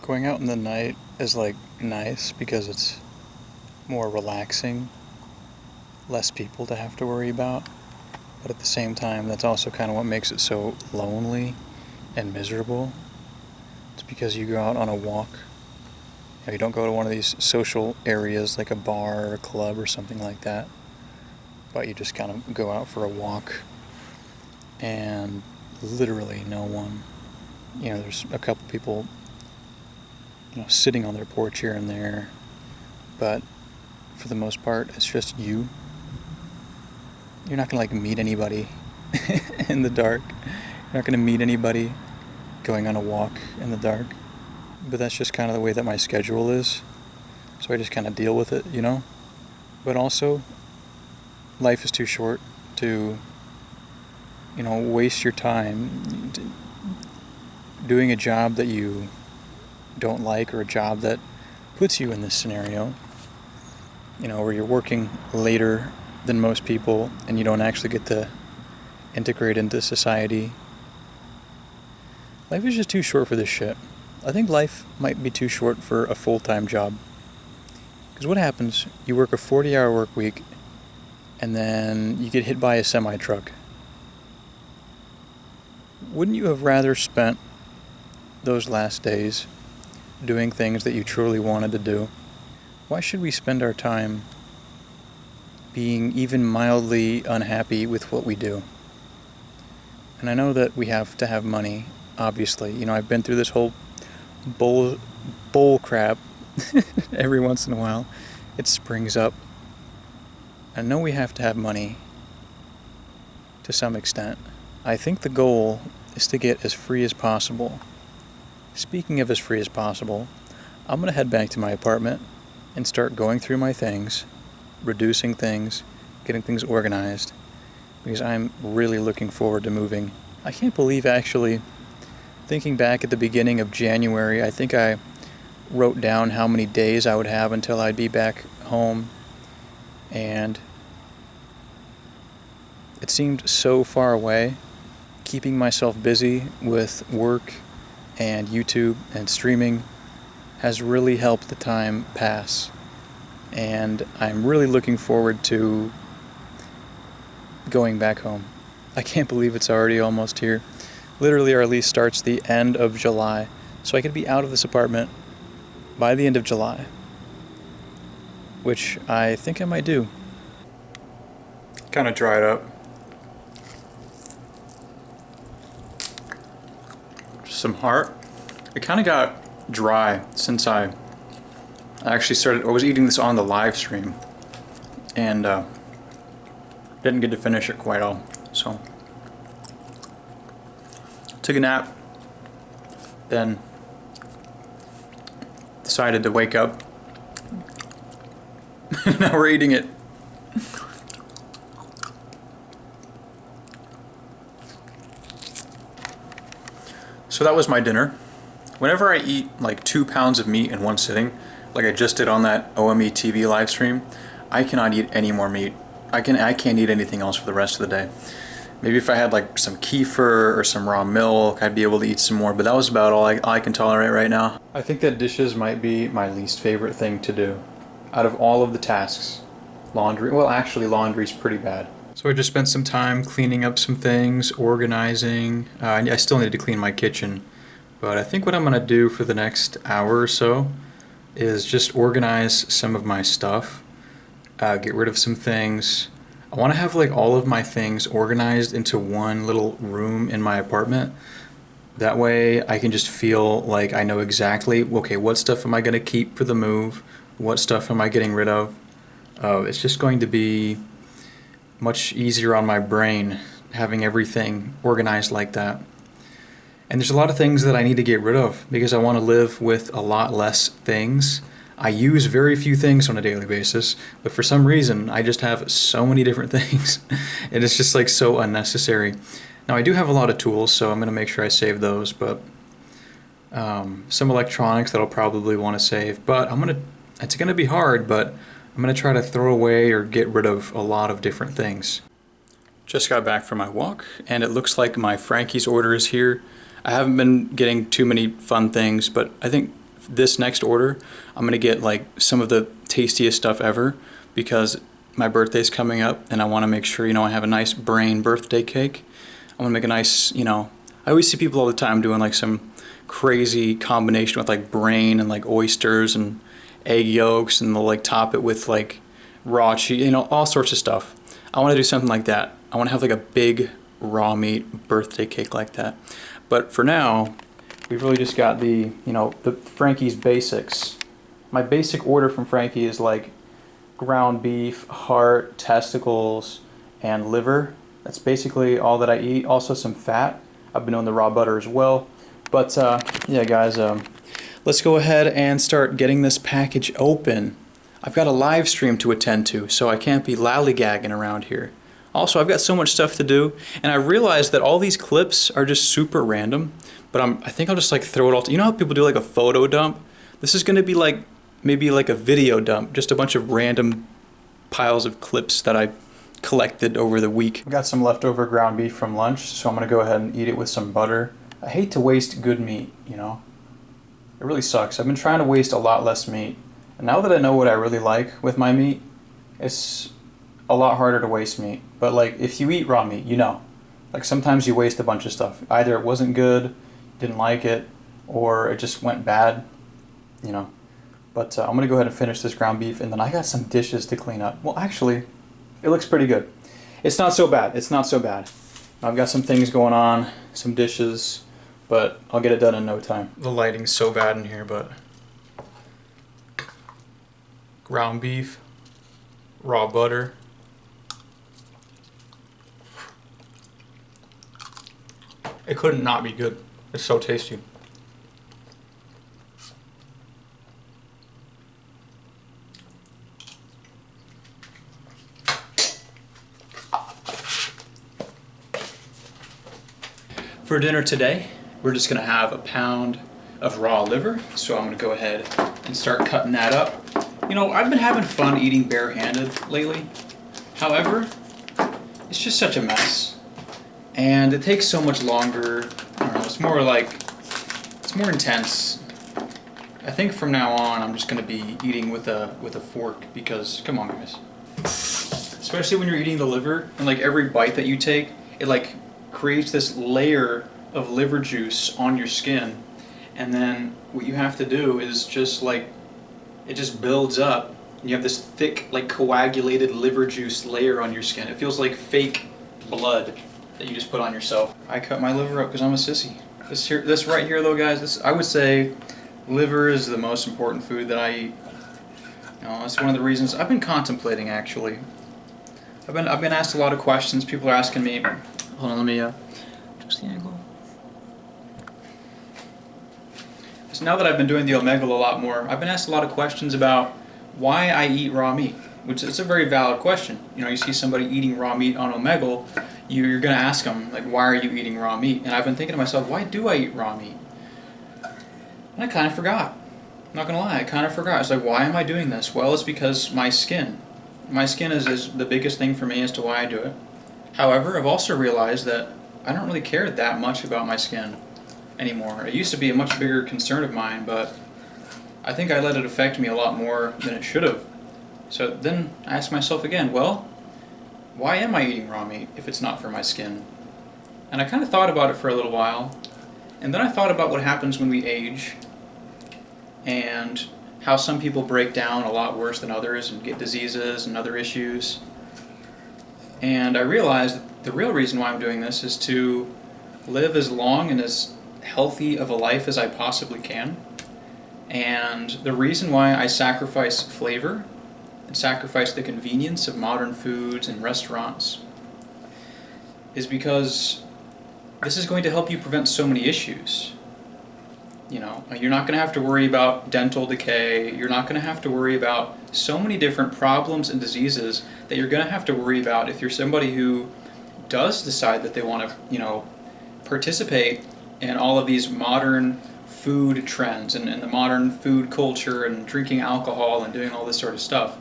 Going out in the night is like nice because it's more relaxing, less people to have to worry about. But at the same time, that's also kind of what makes it so lonely and miserable. It's because you go out on a walk. You don't go to one of these social areas like a bar or a club or something like that. But you just kind of go out for a walk and literally no one. There's a couple people, sitting on their porch here and there. But for the most part, it's just you. You're not going to meet anybody in the dark. You're not going to meet anybody going on a walk in the dark. But that's just kind of the way that my schedule is. So I just kind of deal with it, But also, life is too short to, waste your time doing a job that you don't like, or a job that puts you in this scenario, where you're working later than most people and you don't actually get to integrate into society. Life is just too short for this shit. I think life might be too short for a full-time job. Because what happens? You work a 40-hour work week and then you get hit by a semi-truck. Wouldn't you have rather spent those last days doing things that you truly wanted to do? Why should we spend our time being even mildly unhappy with what we do? And I know that we have to have money, obviously. I've been through this whole bull crap. Every once in a while it springs up. I know we have to have money to some extent. I think the goal is to get as free as possible. Speaking of as free as possible, I'm going to head back to my apartment and start going through my things, reducing things, getting things organized, because I'm really looking forward to moving. I can't believe, actually, thinking back at the beginning of January, I think I wrote down how many days I would have until I'd be back home, and it seemed so far away. Keeping myself busy with work and YouTube and streaming has really helped the time pass, and I'm really looking forward to going back home. I can't believe it's already almost here. Literally, our lease starts the end of July, so I could be out of this apartment by the end of July, which I think I might do. Kind of dried up. Some heart. It kind of got dry since I was eating this on the live stream, and didn't get to finish it quite all. So took a nap, then decided to wake up. Now we're eating it. So that was my dinner. Whenever I eat like 2 pounds of meat in one sitting, like I just did on that OME TV live stream, I cannot eat any more meat. I can't eat anything else for the rest of the day. Maybe if I had like some kefir or some raw milk, I'd be able to eat some more, but that was about all I can tolerate right now. I think that dishes might be my least favorite thing to do. Out of all of the tasks, laundry's pretty bad. So I just spent some time cleaning up some things, organizing. I still need to clean my kitchen, but I think what I'm gonna do for the next hour or so is just organize some of my stuff, get rid of some things. I want to have like all of my things organized into one little room in my apartment. That way I can just feel like I know exactly, okay, what stuff am I going to keep for the move? What stuff am I getting rid of? It's just going to be much easier on my brain having everything organized like that. And there's a lot of things that I need to get rid of because I want to live with a lot less things. I use very few things on a daily basis, but for some reason I just have so many different things and it's just like so unnecessary. Now I do have a lot of tools, so I'm going to make sure I save those, but some electronics that I'll probably want to save, but it's going to be hard, but I'm going to try to throw away or get rid of a lot of different things. Just got back from my walk and it looks like my Frankie's order is here. I haven't been getting too many fun things, but I think this next order, I'm gonna get like some of the tastiest stuff ever because my birthday's coming up and I want to make sure, I have a nice brain birthday cake. I want to make a nice, I always see people all the time doing like some crazy combination with like brain and like oysters and egg yolks, and they'll like top it with like raw cheese, all sorts of stuff. I want to do something like that. I want to have like a big raw meat birthday cake like that. But for now, we've really just got the Frankie's basics. My basic order from Frankie is like ground beef, heart, testicles, and liver. That's basically all that I eat. Also some fat. I've been doing the raw butter as well. But yeah, guys, let's go ahead and start getting this package open. I've got a live stream to attend to, so I can't be lollygagging around here. Also, I've got so much stuff to do, and I realized that all these clips are just super random, but I think I'll just like throw it all. You know how people do like a photo dump? This is going to be like maybe like a video dump, just a bunch of random piles of clips that I collected over the week. I got some leftover ground beef from lunch, so I'm going to go ahead and eat it with some butter. I hate to waste good meat, It really sucks. I've been trying to waste a lot less meat. And now that I know what I really like with my meat, it's a lot harder to waste meat. But like if you eat raw meat, like sometimes you waste a bunch of stuff. Either it wasn't good, didn't like it, or it just went bad, But I'm going to go ahead and finish this ground beef, and then I got some dishes to clean up. Well, actually, it looks pretty good. It's not so bad. It's not so bad. I've got some things going on, some dishes, but I'll get it done in no time. The lighting's so bad in here, but ground beef, raw butter, it couldn't not be good. It's so tasty. For dinner today, we're just gonna have a pound of raw liver. So I'm gonna go ahead and start cutting that up. I've been having fun eating barehanded lately. However, it's just such a mess. And it takes so much longer. I don't know, it's more intense. I think from now on, I'm just gonna be eating with a fork because, come on guys. Especially when you're eating the liver, and like every bite that you take, it like creates this layer of liver juice on your skin, and then what you have to do is just like it just builds up and you have this thick like coagulated liver juice layer on your skin. It feels like fake blood that you just put on yourself. I cut my liver up because I'm a sissy. This right here though, guys, I would say liver is the most important food that I eat. That's one of the reasons I've been contemplating actually. I've been asked a lot of questions. People are asking me. Hold on, let me adjust the angle. So now that I've been doing the Omegle a lot more, I've been asked a lot of questions about why I eat raw meat, which is a very valid question. You see somebody eating raw meat on Omegle, you're going to ask them, like, why are you eating raw meat? And I've been thinking to myself, why do I eat raw meat? And I kind of forgot. I'm not going to lie, I kind of forgot. It's like, why am I doing this? Well, it's because my skin. My skin is the biggest thing for me as to why I do it. However, I've also realized that I don't really care that much about my skin anymore. It used to be a much bigger concern of mine, but I think I let it affect me a lot more than it should have. So then I asked myself again, well, why am I eating raw meat if it's not for my skin? And I kind of thought about it for a little while, and then I thought about what happens when we age, and how some people break down a lot worse than others and get diseases and other issues. And I realized that the real reason why I'm doing this is to live as long and as healthy of a life as I possibly can. And the reason why I sacrifice flavor and sacrifice the convenience of modern foods and restaurants is because this is going to help you prevent so many issues. You're not going to have to worry about dental decay. You're not going to have to worry about so many different problems and diseases that you're going to have to worry about if you're somebody who does decide that they want to, participate in all of these modern food trends and the modern food culture and drinking alcohol and doing all this sort of stuff.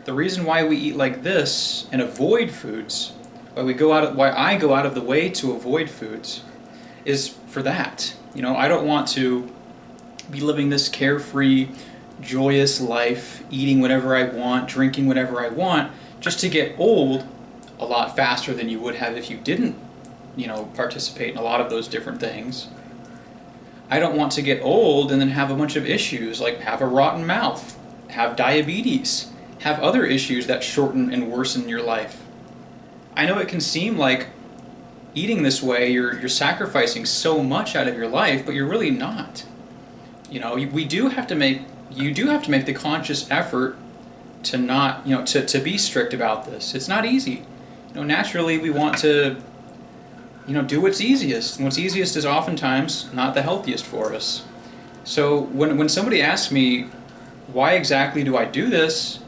The reason why we eat like this and avoid foods, why I go out of the way to avoid foods, is for that. I don't want to be living this carefree, joyous life, eating whatever I want, drinking whatever I want, just to get old a lot faster than you would have if you didn't, participate in a lot of those different things. I don't want to get old and then have a bunch of issues, like have a rotten mouth, have diabetes, have other issues that shorten and worsen your life. I know it can seem like eating this way, you're sacrificing so much out of your life, but you're really not. We do have to make you do have to make the conscious effort to not, to be strict about this. It's not easy. Naturally we want to, do what's easiest. And what's easiest is oftentimes not the healthiest for us. So when somebody asks me, why exactly do I do this?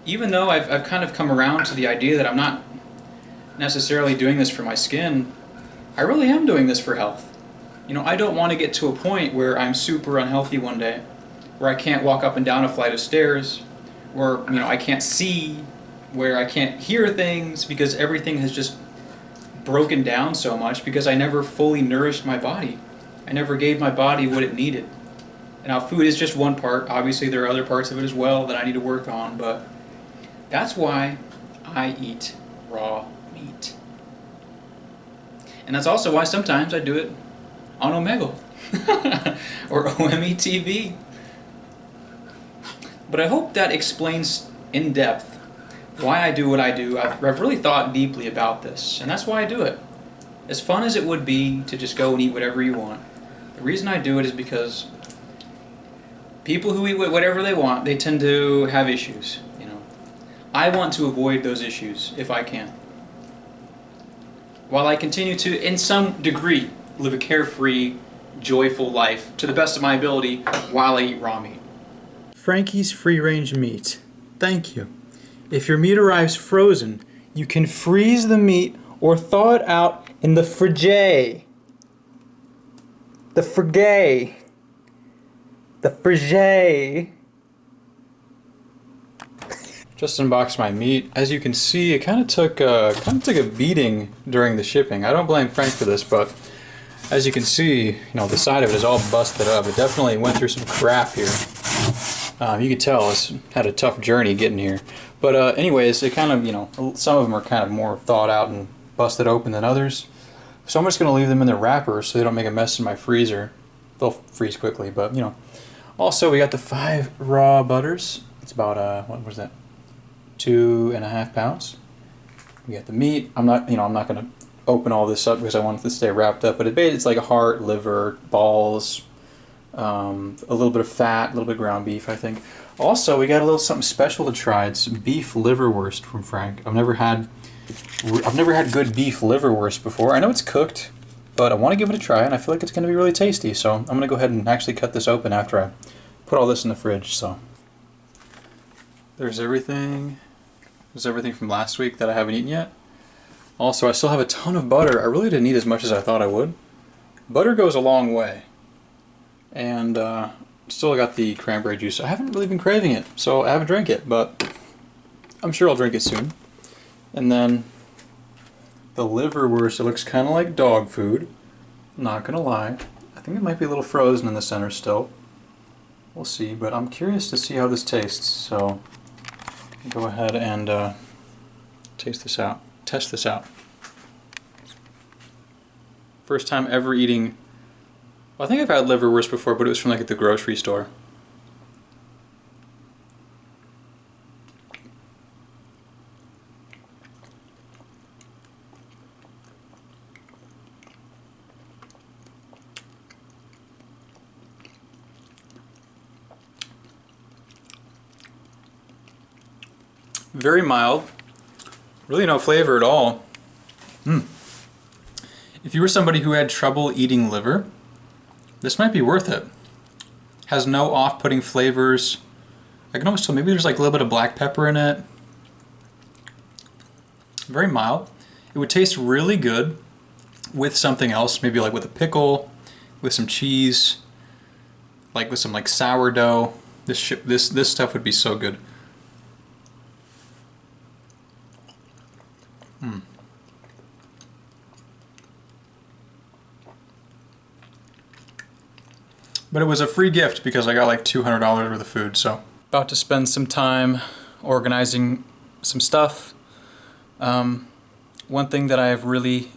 Even though I've kind of come around to the idea that I'm not necessarily doing this for my skin, I really am doing this for health. I don't want to get to a point where I'm super unhealthy one day, where I can't walk up and down a flight of stairs, where I can't see, where I can't hear things because everything has just broken down so much because I never fully nourished my body. I never gave my body what it needed. And now food is just one part. Obviously there are other parts of it as well that I need to work on, but that's why I eat raw meat. And that's also why sometimes I do it on Omegle or OME TV. But I hope that explains in depth why I do what I do. I've really thought deeply about this, and that's why I do it. As fun as it would be to just go and eat whatever you want, the reason I do it is because people who eat whatever they want, they tend to have issues. I want to avoid those issues if I can, while I continue to, in some degree, live a carefree, joyful life to the best of my ability while I eat raw meat. Frankie's Free Range Meat. Thank you. If your meat arrives frozen, you can freeze the meat or thaw it out in the frigay. The frigay. The frigay. Just unboxed my meat. As you can see, it kind of took a beating during the shipping. I don't blame Frank for this, but as you can see, the side of it is all busted up. It definitely went through some crap here. You can tell it's had a tough journey getting here. But anyways, it kind of, some of them are kind of more thawed out and busted open than others. So I'm just going to leave them in their wrapper so they don't make a mess in my freezer. They'll freeze quickly, but Also, we got the 5 raw butters. It's about, what was that? 2.5 pounds. We got the meat. I'm not going to open all this up because I want it to stay wrapped up, but it's like a heart, liver, balls, a little bit of fat, a little bit of ground beef, I think. Also, we got a little something special to try. It's beef liverwurst from Frank. I've never had good beef liverwurst before. I know it's cooked, but I want to give it a try, and I feel like it's going to be really tasty. So I'm going to go ahead and actually cut this open after I put all this in the fridge. So there's everything. There's everything from last week that I haven't eaten yet. Also, I still have a ton of butter. I really didn't eat as much as I thought I would. Butter goes a long way. And still got the cranberry juice. I haven't really been craving it, so I haven't drank it, but I'm sure I'll drink it soon. And then the liverwurst, it looks kind of like dog food. Not gonna lie. I think it might be a little frozen in the center still. We'll see, but I'm curious to see how this tastes, so go ahead and test this out. First time ever eating. Well, I think I've had liverwurst before, but it was from like at the grocery store. Very mild. Really no flavor at all. If you were somebody who had trouble eating liver, this might be worth it. Has no off-putting flavors. I can almost tell maybe there's like a little bit of black pepper in it. Very mild. It would taste really good with something else, maybe like with a pickle, with some cheese, like with some like sourdough. This stuff would be so good. But it was a free gift because I got like $200 worth of food, so. About to spend some time organizing some stuff. One thing that I've really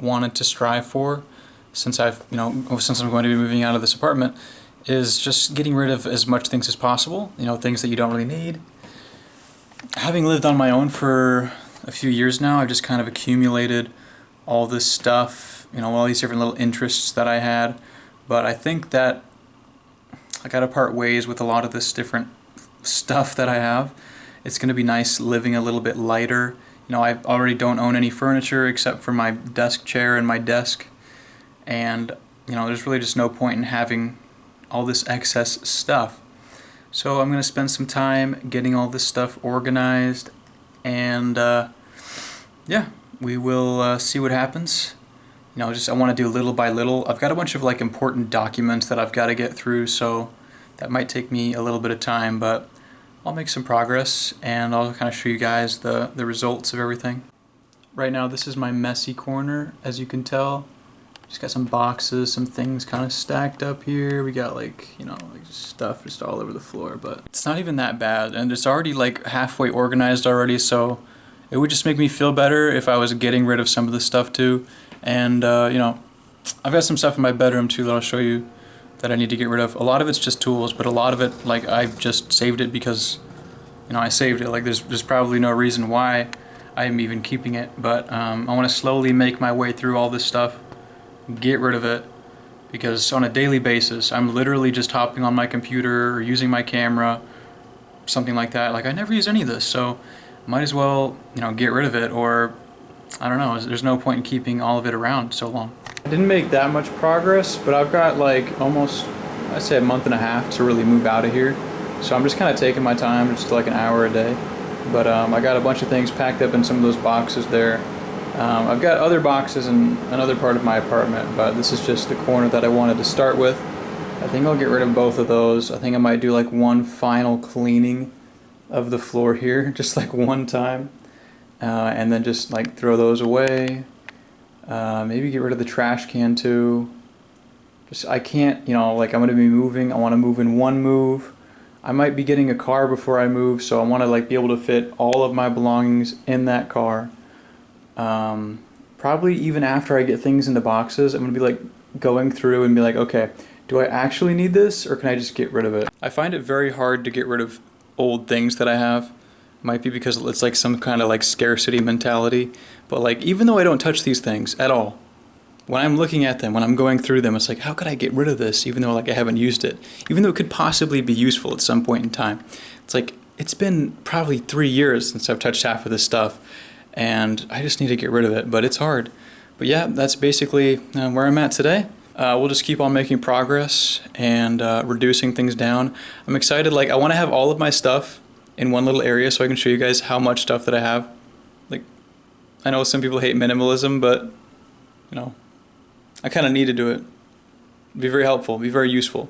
wanted to strive for since I'm going to be moving out of this apartment is just getting rid of as much things as possible, things that you don't really need. Having lived on my own for a few years now, I've just kind of accumulated all this stuff, all these different little interests that I had. But I think that I gotta part ways with a lot of this different stuff that I have. It's gonna be nice living a little bit lighter. I already don't own any furniture except for my desk chair and my desk. And, there's really just no point in having all this excess stuff. So I'm gonna spend some time getting all this stuff organized, and yeah, we will see what happens. I want to do little by little. I've got a bunch of like important documents that I've got to get through, so that might take me a little bit of time, but I'll make some progress and I'll kind of show you guys the results of everything. Right now this is my messy corner, as you can tell. Just got some boxes, some things kind of stacked up here. We got like stuff just all over the floor, but it's not even that bad, and it's already like halfway organized already, so it would just make me feel better if I was getting rid of some of the stuff too. And I've got some stuff in my bedroom too that I'll show you that I need to get rid of. A lot of it's just tools, but a lot of it, like, I've just saved it because I saved it. Like there's probably no reason why I'm even keeping it, but I want to slowly make my way through all this stuff, get rid of it, because on a daily basis I'm literally just hopping on my computer or using my camera, something like that. Like I never use any of this, so might as well get rid of it, or I don't know, there's no point in keeping all of it around so long. I didn't make that much progress, but I've got like almost, I'd say, a month and a half to really move out of here. So I'm just kind of taking my time, just like an hour a day. But I got a bunch of things packed up in some of those boxes there. I've got other boxes in another part of my apartment, but this is just the corner that I wanted to start with. I think I'll get rid of both of those. I think I might do like one final cleaning of the floor here, just like one time. And then just like throw those away. Maybe get rid of the trash can too. I can't, like I'm gonna be moving. I want to move in one move. I might be getting a car before I move, so I want to like be able to fit all of my belongings in that car. Probably even after I get things into boxes, I'm gonna be like going through and be like, okay, do I actually need this, or can I just get rid of it? I find it very hard to get rid of old things that I have. Might be because it's like some kind of like scarcity mentality, but like even though I don't touch these things at all, when I'm looking at them, when I'm going through them, it's like, how could I get rid of this even though like I haven't used it, even though it could possibly be useful at some point in time. It's like, it's been probably 3 years since I've touched half of this stuff, and I just need to get rid of it, but it's hard. But yeah, that's basically where I'm at today. We'll just keep on making progress and reducing things down. I'm excited, like I want to have all of my stuff in one little area so I can show you guys how much stuff that I have. Like, I know some people hate minimalism, but I kind of need to do it. Be very helpful, be very useful.